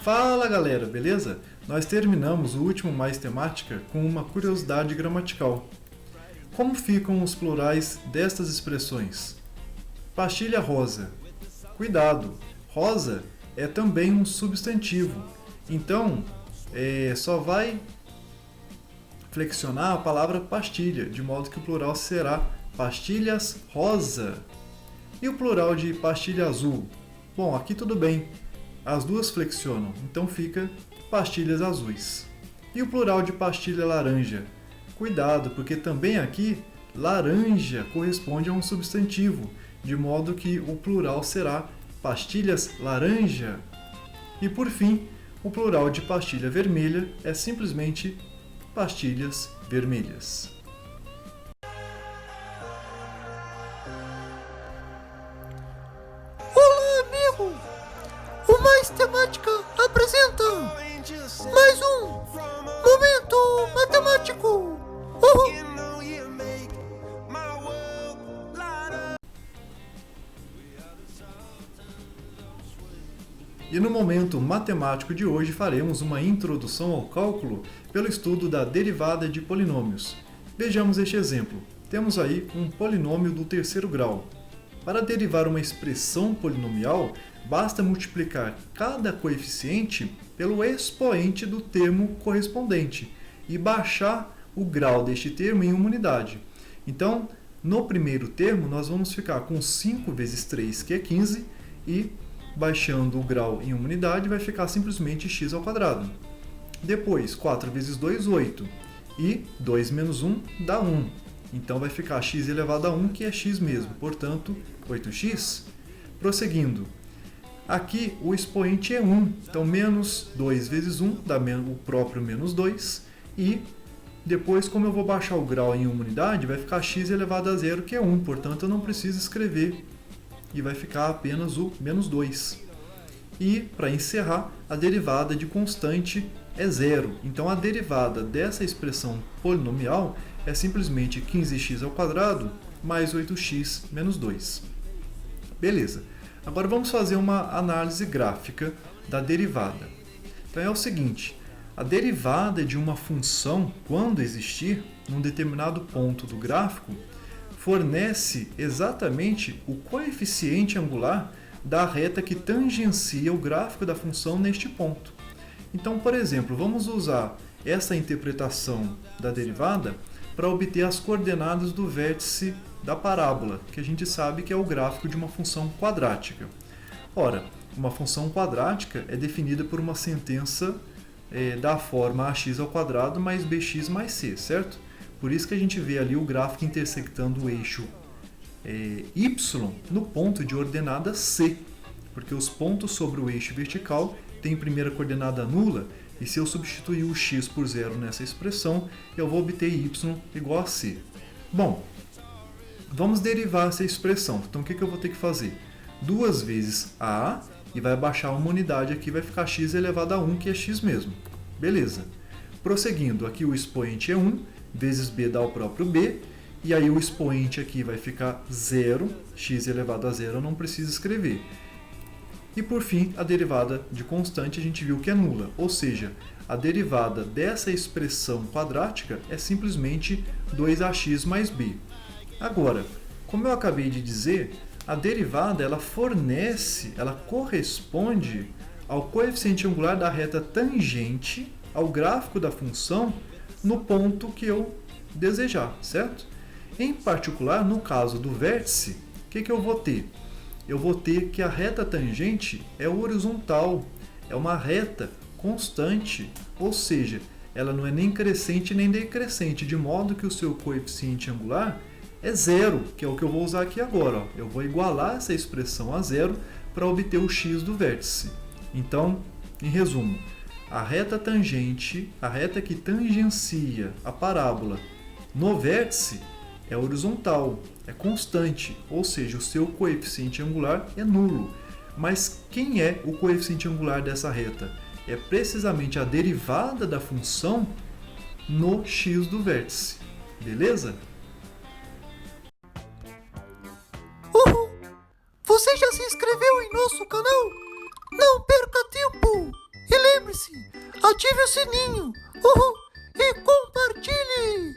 Fala galera, beleza? Nós terminamos o último Mais Temática com uma curiosidade gramatical. Como ficam os plurais destas expressões? Pastilha rosa. Cuidado, rosa é também um substantivo, então só vai flexionar a palavra pastilha, de modo que o plural será pastilhas rosa. E o plural de pastilha azul? Bom, aqui tudo bem, as duas flexionam, então fica pastilhas azuis. E o plural de pastilha laranja? Cuidado, porque também aqui laranja corresponde a um substantivo, de modo que o plural será pastilhas laranja. E por fim, o plural de pastilha vermelha é simplesmente pastilhas vermelhas. Olá, amigo! O Mais Temática apresenta mais um Momento Matemático! Uhul. E no momento matemático de hoje faremos uma introdução ao cálculo pelo estudo da derivada de polinômios. Vejamos este exemplo. Temos aí um polinômio do terceiro grau. Para derivar uma expressão polinomial, basta multiplicar cada coeficiente pelo expoente do termo correspondente e baixar o grau deste termo em uma unidade. Então, no primeiro termo, nós vamos ficar com 5 vezes 3, que é 15, e baixando o grau em uma unidade, vai ficar simplesmente x ao quadrado. Depois, 4 vezes 2, 8. E 2 menos 1 dá 1. Então, vai ficar x elevado a 1, que é x mesmo. Portanto, 8x. Prosseguindo. Aqui, o expoente é 1. Então, menos 2 vezes 1 dá o próprio menos 2. E depois, como eu vou baixar o grau em uma unidade, vai ficar x elevado a 0, que é 1. Portanto, eu não preciso escrever. E vai ficar apenas o menos 2. E, para encerrar, a derivada de constante é zero. Então, a derivada dessa expressão polinomial é simplesmente 15x ao quadrado mais 8x menos 2. Beleza. Agora vamos fazer uma análise gráfica da derivada. Então, é o seguinte. A derivada de uma função, quando existir, num determinado ponto do gráfico, fornece exatamente o coeficiente angular da reta que tangencia o gráfico da função neste ponto. Então, por exemplo, vamos usar essa interpretação da derivada para obter as coordenadas do vértice da parábola, que a gente sabe que é o gráfico de uma função quadrática. Ora, uma função quadrática é definida por uma sentença da forma ax ao quadrado mais bx mais c, certo? Por isso que a gente vê ali o gráfico intersectando o eixo y no ponto de ordenada C, porque os pontos sobre o eixo vertical têm primeira coordenada nula, e se eu substituir o x por zero nessa expressão, eu vou obter y igual a C. Bom, vamos derivar essa expressão. Então, o que eu vou ter que fazer? 2 vezes a, e vai baixar uma unidade aqui, vai ficar x elevado a 1, que é x mesmo. Beleza. Prosseguindo, aqui o expoente é 1, vezes b dá o próprio b, e aí o expoente aqui vai ficar 0, x elevado a 0 eu não preciso escrever. E por fim, a derivada de constante a gente viu que é nula, ou seja, a derivada dessa expressão quadrática é simplesmente 2ax mais b. Agora, como eu acabei de dizer, a derivada ela corresponde ao coeficiente angular da reta tangente ao gráfico da função no ponto que eu desejar, certo? Em particular, no caso do vértice, o que eu vou ter? Eu vou ter que a reta tangente é horizontal, é uma reta constante, ou seja, ela não é nem crescente nem decrescente, de modo que o seu coeficiente angular é zero, que é o que eu vou usar aqui agora. Ó. Eu vou igualar essa expressão a zero para obter o x do vértice. Então, em resumo, a reta tangente, a reta que tangencia a parábola no vértice é horizontal, é constante, ou seja, o seu coeficiente angular é nulo. Mas quem é o coeficiente angular dessa reta? É precisamente a derivada da função no x do vértice. Beleza? Uhul! Você já se inscreveu em nosso canal? Não perca tempo! E lembre-se, ative o sininho, uhul, e compartilhe!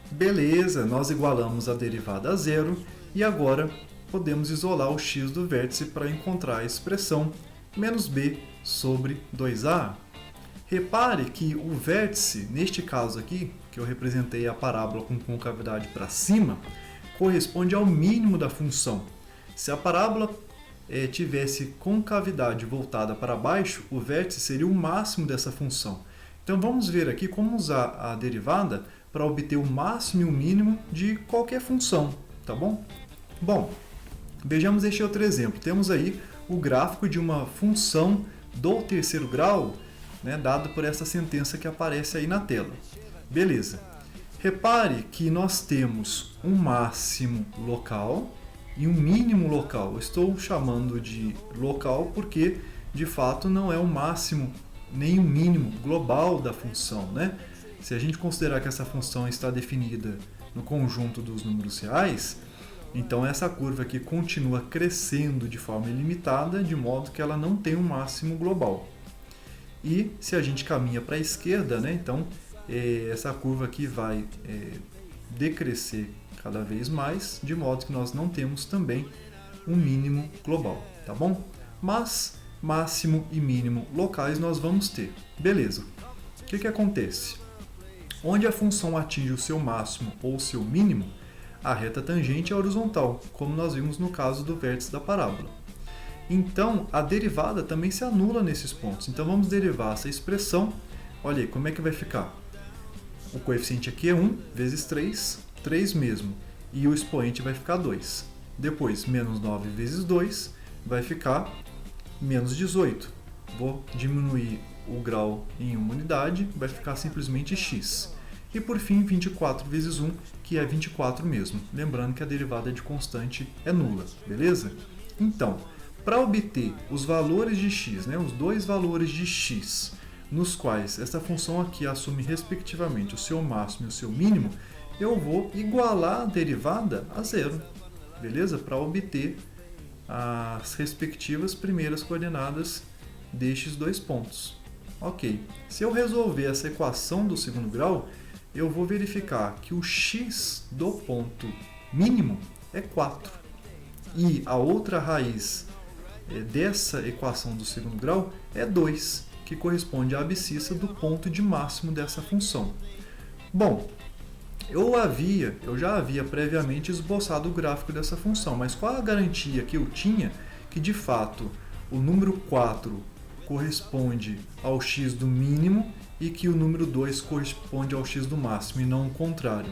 Beleza, nós igualamos a derivada a zero e agora podemos isolar o x do vértice para encontrar a expressão menos b sobre 2a. Repare que o vértice, neste caso aqui, que eu representei a parábola com concavidade para cima, corresponde ao mínimo da função. Se a parábola tivesse concavidade voltada para baixo, o vértice seria o máximo dessa função. Então vamos ver aqui como usar a derivada para obter o máximo e o mínimo de qualquer função, tá bom? Bom, vejamos este outro exemplo. Temos aí o gráfico de uma função do terceiro grau, né, dado por essa sentença que aparece aí na tela. Beleza. Repare que nós temos um máximo local e um mínimo local. Eu estou chamando de local porque, de fato, não é o máximo nem o mínimo global da função, né? Se a gente considerar que essa função está definida no conjunto dos números reais, então essa curva aqui continua crescendo de forma ilimitada, de modo que ela não tem um máximo global. E se a gente caminha para a esquerda, né, então essa curva aqui vai decrescer cada vez mais, de modo que nós não temos também um mínimo global, tá bom? Mas máximo e mínimo locais nós vamos ter. Beleza. O que acontece? Onde a função atinge o seu máximo ou o seu mínimo, a reta tangente é horizontal, como nós vimos no caso do vértice da parábola. Então, a derivada também se anula nesses pontos. Então, vamos derivar essa expressão. Olha aí, como é que vai ficar? O coeficiente aqui é 1 vezes 3, 3 mesmo, e o expoente vai ficar 2. Depois, menos 9 vezes 2 vai ficar menos 18. Vou diminuir o grau em uma unidade, vai ficar simplesmente x. E por fim, 24 vezes 1, que é 24 mesmo. Lembrando que a derivada de constante é nula, beleza? Então, para obter os valores de x, né, os dois valores de x, nos quais essa função aqui assume respectivamente o seu máximo e o seu mínimo, eu vou igualar a derivada a zero, beleza? Para obter as respectivas primeiras coordenadas destes dois pontos. Ok, se eu resolver essa equação do segundo grau, eu vou verificar que o x do ponto mínimo é 4. E a outra raiz dessa equação do segundo grau é 2, que corresponde à abscissa do ponto de máximo dessa função. Bom, eu já havia previamente esboçado o gráfico dessa função, mas qual a garantia que eu tinha que de fato o número 4 corresponde ao x do mínimo e que o número 2 corresponde ao x do máximo e não o contrário?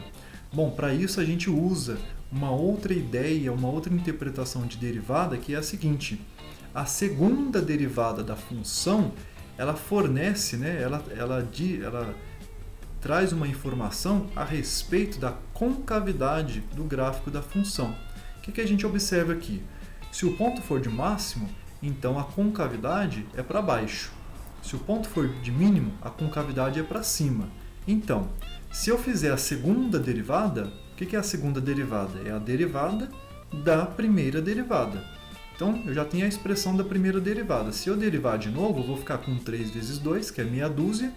Bom, para isso a gente usa uma outra ideia, uma outra interpretação de derivada, que é a seguinte: a segunda derivada da função, ela fornece, né, ela traz uma informação a respeito da concavidade do gráfico da função. O que a gente observa aqui? Se o ponto for de máximo, então a concavidade é para baixo. Se o ponto for de mínimo, a concavidade é para cima. Então, se eu fizer a segunda derivada, o que é a segunda derivada? É a derivada da primeira derivada. Então, eu já tenho a expressão da primeira derivada. Se eu derivar de novo, eu vou ficar com 3 vezes 2, que é meia dúzia,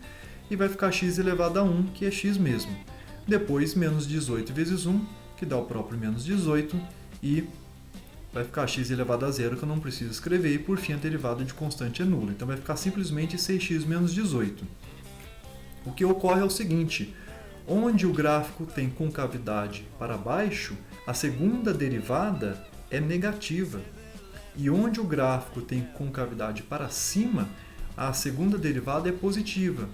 e vai ficar x elevado a 1, que é x mesmo. Depois, menos 18 vezes 1, que dá o próprio menos 18, e vai ficar x elevado a zero, que eu não preciso escrever, e por fim a derivada de constante é nula. Então vai ficar simplesmente 6x menos 18. O que ocorre é o seguinte: onde o gráfico tem concavidade para baixo, a segunda derivada é negativa. E onde o gráfico tem concavidade para cima, a segunda derivada é positiva.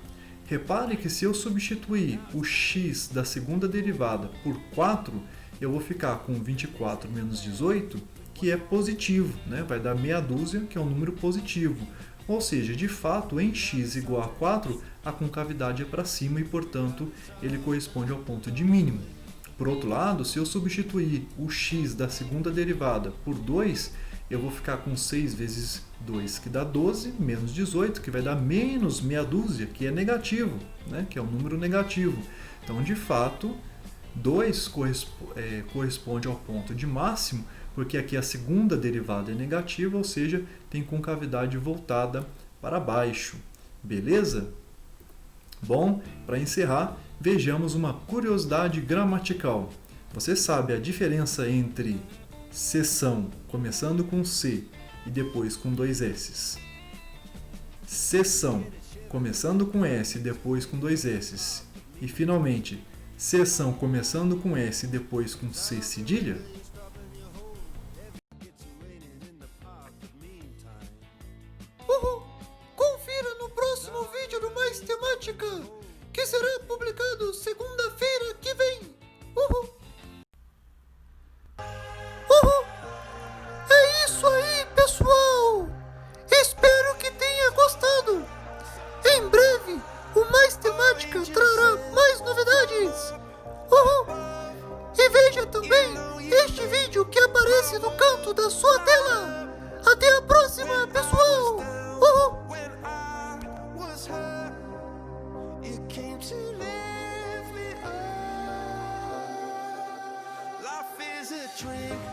Repare que se eu substituir o x da segunda derivada por 4, eu vou ficar com 24 menos 18, que é positivo, né? Vai dar meia dúzia, que é um número positivo. Ou seja, de fato, em x igual a 4, a concavidade é para cima e, portanto, ele corresponde ao ponto de mínimo. Por outro lado, se eu substituir o x da segunda derivada por 2, eu vou ficar com 6 vezes 2, que dá 12, menos 18, que vai dar menos meia dúzia, que é negativo, né? Que é um número negativo. Então, de fato, 2 corresponde ao ponto de máximo, porque aqui a segunda derivada é negativa, ou seja, tem concavidade voltada para baixo. Beleza? Bom, para encerrar, vejamos uma curiosidade gramatical. Você sabe a diferença entre seção, começando com C e depois com dois S's? Seção, começando com S e depois com dois S's. E, finalmente, seção, começando com S e depois com C cedilha? Confira no próximo vídeo do Mais Temática, que será publicado segunda-feira que vem. É isso aí, pessoal. Espero que tenha gostado. Em breve, o Mais Temática trará mais novidades. E veja também este vídeo que aparece no canto da sua tela. Até a próxima, pessoal. You came to lift me up. Life is a drink.